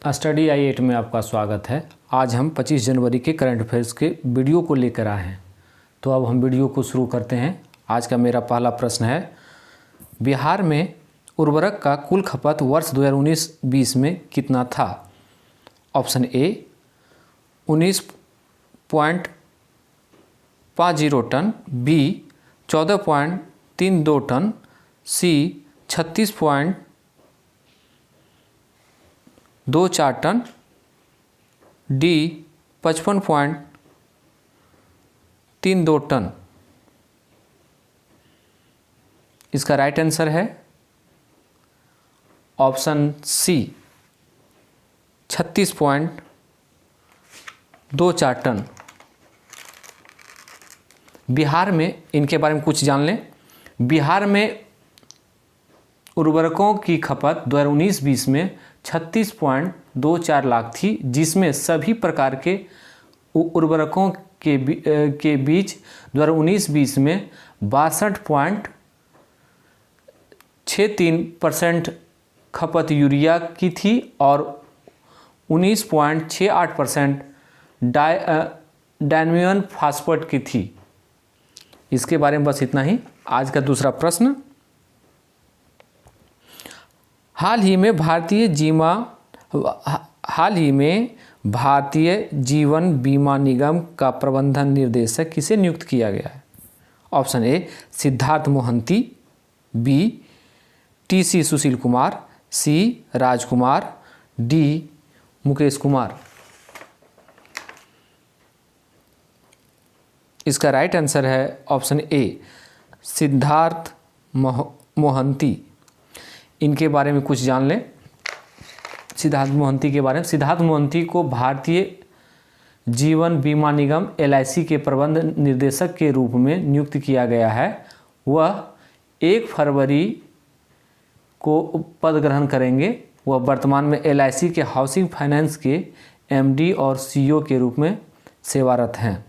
Study I 8 में आपका स्वागत है। आज हम 25 जनवरी के करंट अफेयर्स के वीडियो को लेकर आए हैं। तो अब हम वीडियो को शुरू करते हैं। आज का मेरा पहला प्रश्न है, बिहार में उर्वरक का कुल खपत वर्ष 2019-20 में कितना था? Option A 19.50 tonne, B 14.32 tonne, C 36.24 tonne, D 55.32 tonne. इसका राइट आंसर है ऑप्शन सी 36.24 टन। बिहार में इनके बारे में कुछ जान लें। बिहार में उर्वरकों की खपत 2019-20 में 36.24 लाख थी, जिसमें सभी प्रकार के उर्वरकों के बीच 2019-20 में 62.63% खपत यूरिया की थी और 19.68% डायमोनियम फास्फेट की थी। इसके बारे में बस इतना ही। आज का दूसरा प्रश्न, हाल ही में भारतीय जीवन बीमा निगम का प्रबंधन निर्देशक किसे नियुक्त किया गया है? Option A Siddharth Mohanty, B TC Sushil Kumar, C Rajkumar, D Mukesh Kumar. इसका राइट आंसर है ऑप्शन ए सिद्धार्थ मोहंती। इनके बारे में कुछ जान लें। सिद्धार्थ मोहंती के बारे में, सिद्धार्थ मोहंती को भारतीय जीवन बीमा निगम LIC के प्रबंध निर्देशक के रूप में नियुक्त किया गया है। वह 1 फरवरी को पद ग्रहण करेंगे। वह वर्तमान में LIC के हाउसिंग फाइनेंस के MD और CEO के रूप में सेवारत हैं।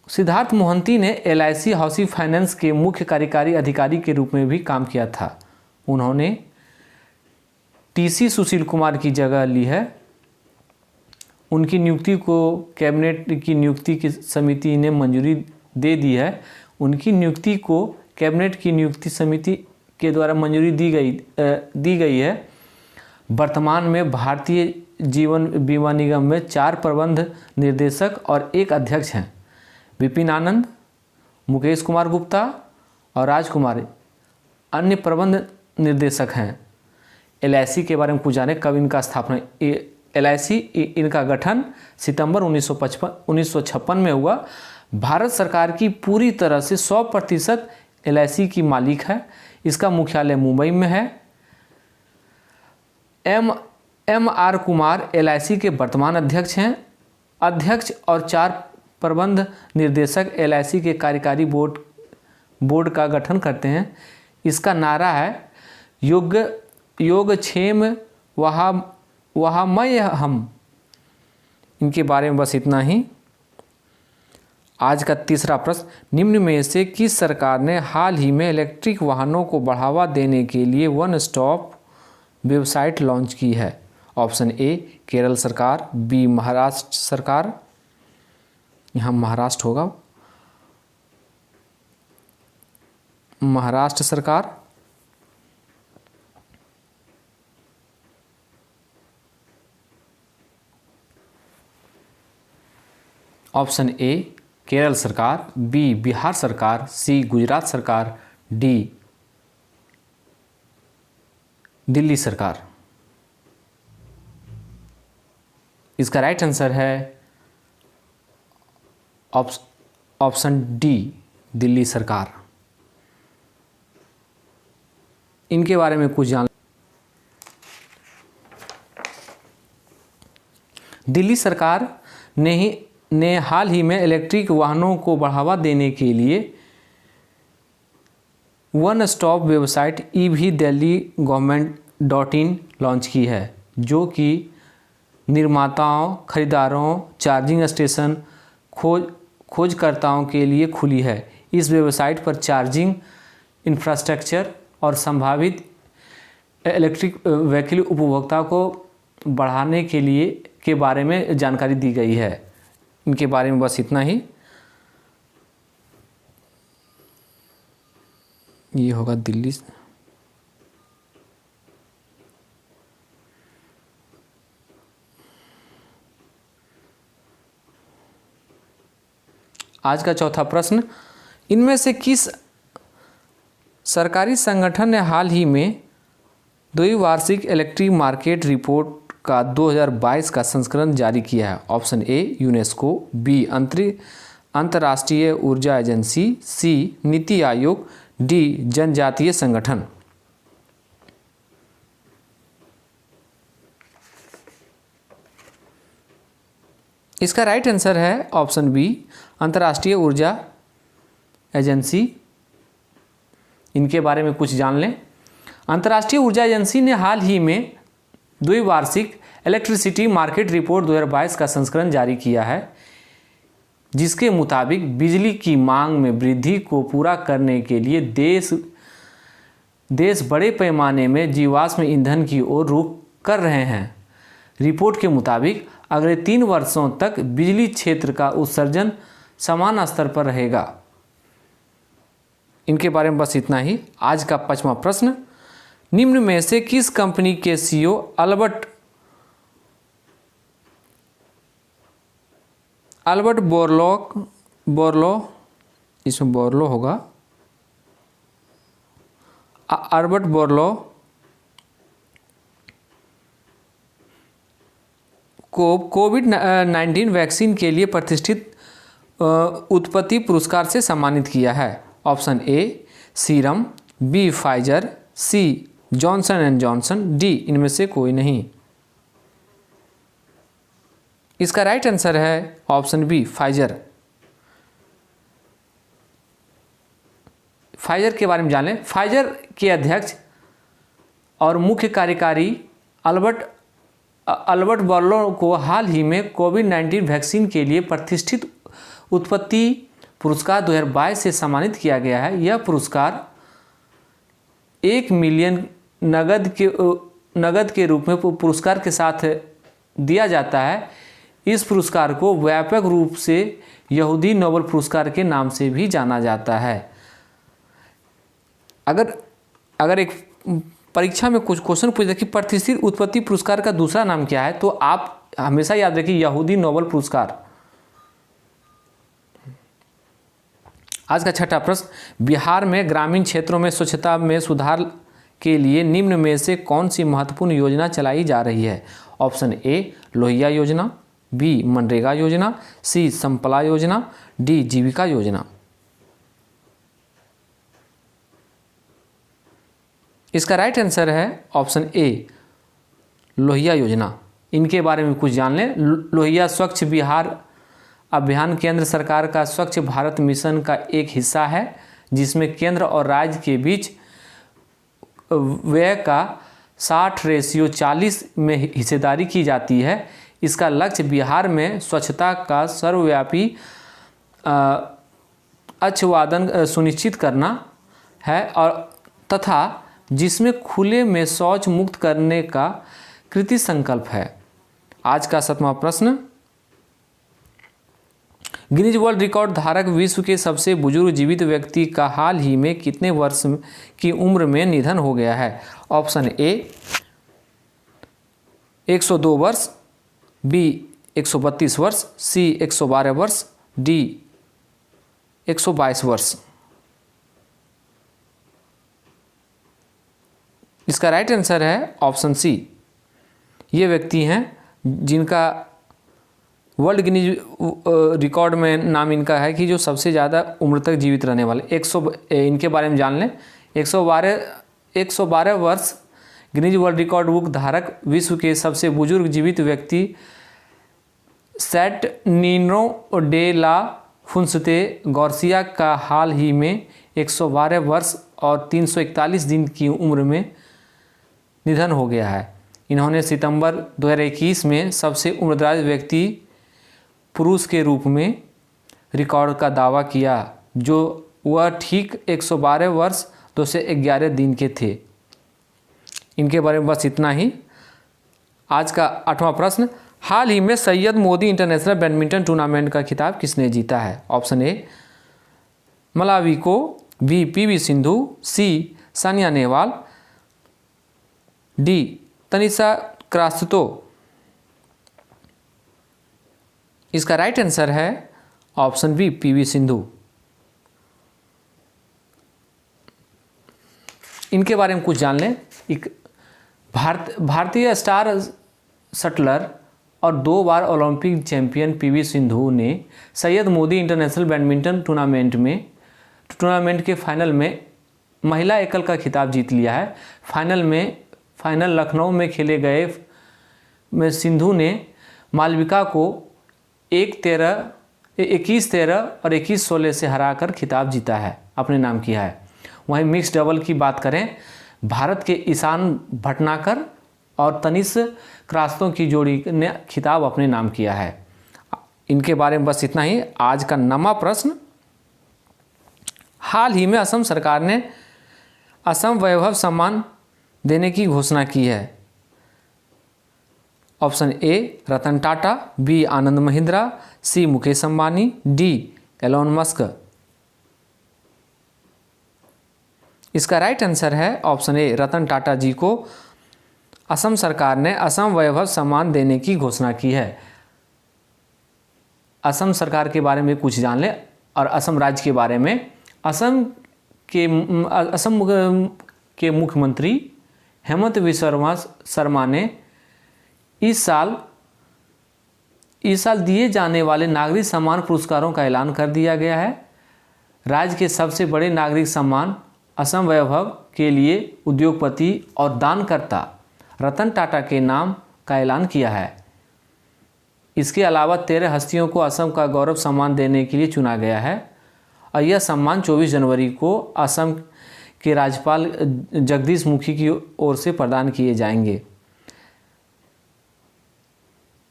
सिद्धार्थ मोहंती ने LIC हाउसिंग फाइनेंस के मुख्य कार्यकारी अधिकारी के रूप में भी काम किया था। उन्होंने TC सुशील कुमार की जगह ली है। उनकी नियुक्ति को कैबिनेट की नियुक्ति की समिति ने मंजूरी दे दी है। उनकी नियुक्ति को कैबिनेट की नियुक्ति समिति के द्वारा मंजूरी दी गई है। वर्तमान में भारतीय जीवन बीमा निगम में 4 प्रबंध निर्देशक और 1 अध्यक्ष हैं। विपिन आनंद, मुकेश कुमार गुप्ता और राजकुमार अन्य प्रबंध निर्देशक हैं। LIC के बारे में कुछ जाने। कब इनका स्थापना? LIC इनका गठन सितंबर 1956 में हुआ। भारत सरकार की पूरी तरह से 100% LIC की मालिक है। इसका मुख्यालय मुंबई में है। MR कुमार LIC के वर्तमान अध्यक्ष हैं। अध्यक्ष और 4 प्रबंध निर्देशक LIC के कार्यकारी बोर्ड का गठन करते हैं। इसका नारा है योगक्षेम वहामय हम। इनके बारे में बस इतना ही। आज का तीसरा प्रश्न, निम्न में से किस सरकार ने हाल ही में इलेक्ट्रिक वाहनों को बढ़ावा देने के लिए वन स्टॉप वेबसाइट लॉन्च की है? ऑप्शन ए केरल सरकार, बी महाराष्ट्र सरकार, यहाँ महाराष्ट्र होगा, महाराष्ट्र सरकार, ऑप्शन ए केरल सरकार, बी बिहार सरकार, सी गुजरात सरकार, डी दिल्ली सरकार। इसका राइट आंसर है ऑप्शन डी दिल्ली सरकार। इनके बारे में कुछ जान। दिल्ली सरकार ने हाल ही में इलेक्ट्रिक वाहनों को बढ़ावा देने के लिए one stop website evdelhi-government.in launch की है, जो कि निर्माताओं, खरीदारों, चार्जिंग स्टेशन, खोजकर्ताओं के लिए खुली है। इस वेबसाइट पर चार्जिंग इंफ्रास्ट्रक्चर और संभावित इलेक्ट्रिक व्हीकल उपभोक्ता को बढ़ाने के बारे में जानकारी दी गई है। इनके बारे में बस इतना ही। ये होगा दिल्ली। आज का चौथा प्रश्न, इनमें से किस सरकारी संगठन ने हाल ही में द्विवार्षिक इलेक्ट्रिक मार्केट रिपोर्ट का 2022 का संस्करण जारी किया है? ऑप्शन ए यूनेस्को, बी अंतर्राष्ट्रीय ऊर्जा एजेंसी, सी नीति आयोग, डी जनजातीय संगठन। इसका राइट आंसर है ऑप्शन बी अंतर्राष्ट्रीय ऊर्जा एजेंसी। इनके बारे में कुछ जान लें। अंतर्राष्ट्रीय ऊर्जा एजेंसी ने हाल ही में द्विवार्षिक इलेक्ट्रिसिटी मार्केट रिपोर्ट 2022 का संस्करण जारी किया है, जिसके मुताबिक बिजली की मांग में वृद्धि को पूरा करने के लिए देश बड़े पैमाने में जीवाश्म ईंधन की ओर रुख कर रहे हैं। रिपोर्ट के मुताबिक अगले 3 वर्षों तक बिजली क्षेत्र का उत्सर्जन समान स्तर पर रहेगा। इनके बारे में बस इतना ही। आज का 5वां प्रश्न, निम्न में से किस कंपनी के सीईओ अल्बर्ट बोरलो, इसमें बोरलो होगा, अल्बर्ट बोरलो को कोविड-19 वैक्सीन के लिए प्रतिष्ठित उत्पत्ति पुरस्कार से सम्मानित किया है? Option A Serum, B Pfizer, C Johnson and Johnson, D इनमें से कोई नहीं। इसका राइट आंसर है ऑप्शन बी फाइजर। फाइजर के बारे में जान लें। फाइजर के अध्यक्ष और मुख्य कार्यकारी अल्बर्ट बोरलो को हाल ही में कोविड-19 वैक्सीन के लिए प्रतिष्ठित उत्पत्ति पुरस्कार 2022 से सम्मानित किया गया है। यह पुरस्कार 1 मिलियन नगद के रूप में पुरस्कार के साथ दिया जाता है। इस पुरस्कार को व्यापक रूप से यहूदी नोबेल पुरस्कार के नाम से भी जाना जाता है। अगर एक परीक्षा में कुछ क्वेश्चन पूछे कि प्रतिष्ठित उत्पत्ति पुरस्कार का दूसरा नाम क्या है, तो आप हमेशा याद रखिए यहूदी नोबेल पुरस्कार। आज का 6ठा प्रश्न, बिहार में ग्रामीण क्षेत्रों में स्वच्छता में सुधार के लिए निम्न में से कौन सी महत्वपूर्ण योजना चलाई जा रही है? ऑप्शन ए लोहिया योजना, बी मनरेगा योजना, सी संपला योजना, डी जीविका योजना। इसका राइट आंसर है ऑप्शन ए लोहिया योजना। इनके बारे में कुछ जान लें। लोहिया स्वच्छ बिहार अभियान केंद्र सरकार का स्वच्छ भारत मिशन का एक हिस्सा है, जिसमें केंद्र और राज्य के बीच व्यय का 60:40 में हिस्सेदारी की जाती है। इसका लक्ष्य बिहार में स्वच्छता का सर्वव्यापी आच्छादन सुनिश्चित करना है और तथा जिसमें खुले में शौच मुक्त करने का कृति संकल्प है। आज का 7वां प्रश्न, गिनीज वर्ल्ड रिकॉर्ड धारक विश्व के सबसे बुजुर्ग जीवित व्यक्ति का हाल ही में कितने वर्ष की उम्र में निधन हो गया है? ऑप्शन ए 102 वर्ष, बी 132 वर्ष, सी 112 वर्ष, डी 122 वर्ष। इसका राइट आंसर है ऑप्शन सी। ये व्यक्ति हैं जिनका वर्ल्ड गिनीज रिकॉर्ड में नाम इनका है कि जो सबसे ज़्यादा उम्र तक जीवित रहने वाले। इनके बारे में जान लें। 112 वर्ष गिनीज वर्ल्ड रिकॉर्ड बुक धारक विश्व के सबसे बुजुर्ग जीवित व्यक्ति सेटनिनो डे ला फुंसते गार्सिया का हाल ही में 112 वर्ष और 341 दिन की उम्र में निधन हो गया है। इन्होंने सितंबर 2021 में सबसे उम्रदराज व्यक्ति पुरुष के रूप में रिकॉर्ड का दावा किया, जो वह ठीक 112 वर्ष 211 दिन के थे। इनके बारे में बस इतना ही। आज का 8वां प्रश्न, हाल ही में Syed Modi international badminton tournament का खिताब किसने जीता है? Option A Malvika, B PV Sindhu, C Sania Nehwal, D Tanisha Crasto. इसका राइट आंसर है ऑप्शन बी पीवी सिंधु। इनके बारे में कुछ जान लें। एक भारतीय स्टार शटलर और 2 बार ओलंपिक चैंपियन पीवी सिंधु ने Syed Modi international badminton tournament के फाइनल में महिला एकल का खिताब जीत लिया है। फाइनल लखनऊ में खेले गए में सिंधु ने मालविका को 21-13 और 21-16 से हराकर खिताब जीता है, अपने नाम किया है। वहीं मिक्स डबल की बात करें, भारत के ईशान भटनागर और तनिष क्रास्तो की जोड़ी ने खिताब अपने नाम किया है। इनके बारे में बस इतना ही। आज का 9वां प्रश्न, हाल ही में असम सरकार ने असम वैभव सम्मान देने की घोषणा की है। Option A Ratan Tata, B Anand Mahindra, C Mukesh Ambani, D Elon Musk. इसका राइट आंसर है ऑप्शन ए रतन टाटा जी को असम सरकार ने असम वैभव सम्मान देने की घोषणा की है। असम सरकार के बारे में कुछ जान लें और असम राज्य के बारे में। असम के मुख्यमंत्री हेमंत विश्व शर्मा ने इस साल दिए जाने वाले नागरिक सम्मान पुरस्कारों का ऐलान कर दिया गया है। राज्य के सबसे बड़े नागरिक सम्मान असम वैभव के लिए उद्योगपति और दानकर्ता रतन टाटा के नाम का ऐलान किया है। इसके अलावा 13 हस्तियों को असम का गौरव सम्मान देने के लिए चुना गया है और यह सम्मान 24 जनवरी को असम के राज्यपाल जगदीश मुखी की ओर से प्रदान किए जाएंगे।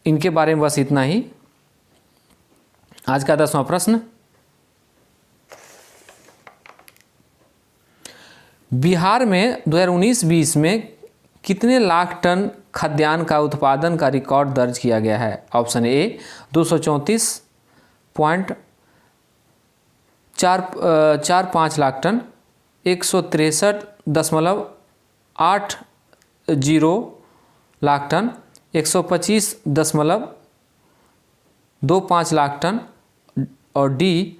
इनके बारे में बस इतना ही। आज का 10वां प्रश्न, बिहार में 2019-20 में कितने लाख टन खाद्यान्न का उत्पादन का रिकॉर्ड दर्ज किया गया है? Option A 234.45 lakh tonne, 163.80 lakh tonne, 125.25 lakh tonne और डी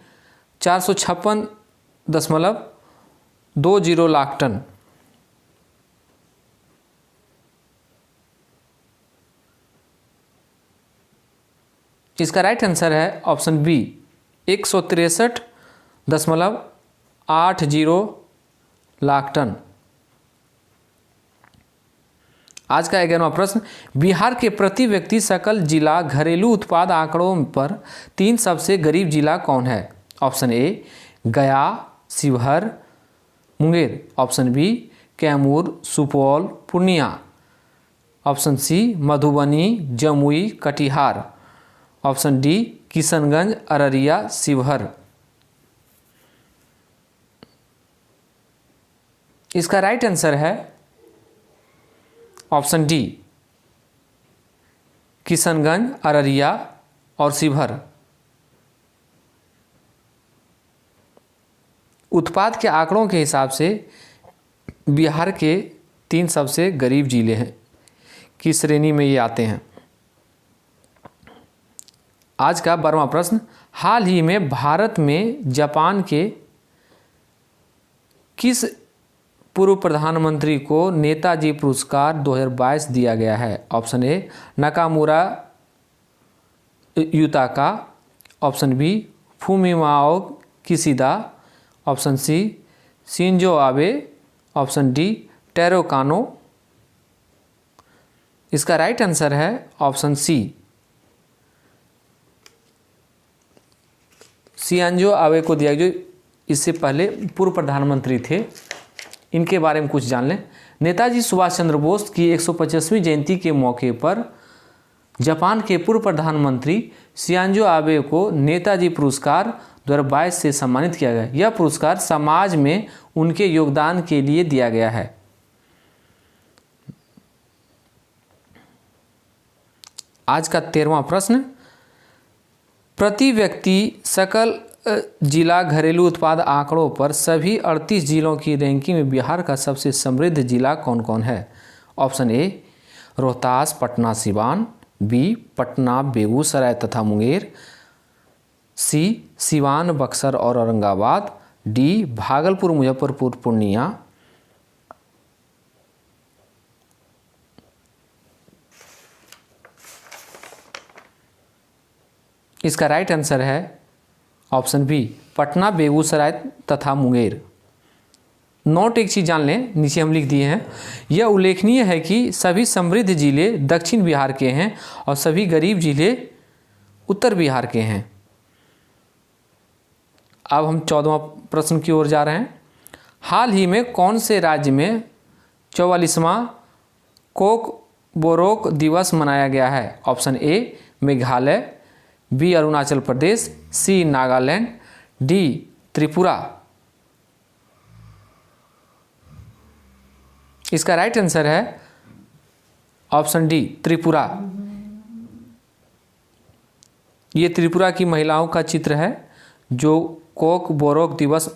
456.20 लाख टन। इसका राइट आंसर है ऑप्शन बी 163.80 लाख टन। आज का 11वां प्रश्न, बिहार के प्रति व्यक्ति सकल जिला घरेलू उत्पाद आंकड़ों पर 3 सबसे गरीब जिला कौन है? Option A Gaya, Sheohar, Munger, option B Kaimur, Supaul, Purnia, option C Madhubani, Jamui, Katihar, option D Kishanganj, Araria, Sheohar. इसका राइट आंसर है ऑप्शन डी किशनगंज, अररिया और शिवहर। उत्पाद के आंकड़ों के हिसाब से बिहार के 3 सबसे गरीब जिले हैं की श्रेणी में ये आते हैं। आज का 12वां प्रश्न, हाल ही में भारत में जापान के किस पूर्व प्रधानमंत्री को नेताजी पुरस्कार 2022 दिया गया है? Option A Nakamura Yutaka, option B Fumio Kishida, option C Shinzo Abe, option D Taro Kono. इसका राइट आंसर है ऑप्शन सी शिंजो आबे को दिया, जो इससे पहले पूर्व प्रधानमंत्री थे। इनके बारे में कुछ जान लें। नेताजी सुभाष चंद्र बोस की 150वीं जयंती के मौके पर जापान के पूर्व प्रधानमंत्री शिंजो आबे को नेताजी पुरस्कार 2022 से सम्मानित किया गया। यह पुरस्कार समाज में उनके योगदान के लिए दिया गया है। आज का 13वां प्रश्न, प्रति व्यक्ति सकल जिला घरेलू उत्पाद आंकड़ों पर सभी 38 जिलों की रैंकिंग में बिहार का सबसे समृद्ध जिला कौन कौन है? Option A Rohtas, Patna, Siwan, B Patna, Begusarai तथा मुंगेर, सी सिवान, बक्सर और औरंगाबाद, डी भागलपुर, मुजफ्फरपुर, पूर्णिया। इसका राइट आंसर है ऑप्शन बी पटना, बेगूसराय तथा मुंगेर। नोट एक चीज़ जान लें, नीचे हम लिख दिए हैं, यह उल्लेखनीय है कि सभी समृद्ध जिले दक्षिण बिहार के हैं और सभी गरीब जिले उत्तर बिहार के हैं। अब हम 14वां प्रश्न की ओर जा रहे हैं। हाल ही में कौन से राज्य में 44वां कोक बोरोक दिवस मनाया गया है? Option A Meghalaya, B Arunachal Pradesh, C Nagaland, D Tripura. इसका राइट आंसर है ऑप्शन डी त्रिपुरा। ये त्रिपुरा की महिलाओं का चित्र है जो कोक बोरोक दिवस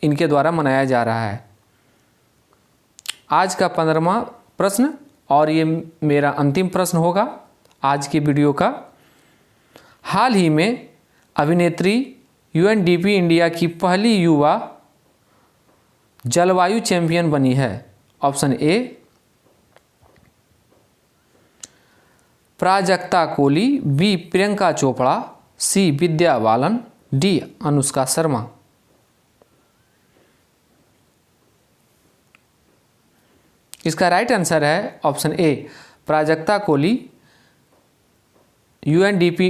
इनके द्वारा मनाया जा रहा है। आज का 15वां प्रश्न और ये मेरा अंतिम प्रश्न होगा आज की वीडियो का। हाल ही में अभिनेत्री यूएनडीपी इंडिया की पहली युवा जलवायु चैंपियन बनी है। Option A Prajakta Koli, B Priyanka Chopra, C Vidya Balan, D Anushka Sharma. इसका राइट आंसर है option A Prajakta Koli UNDP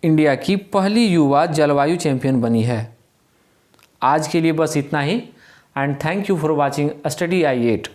India की पहली युवा जलवायु चैंपियन बनी है। आज के लिए बस इतना ही and thank you for watching study I 8।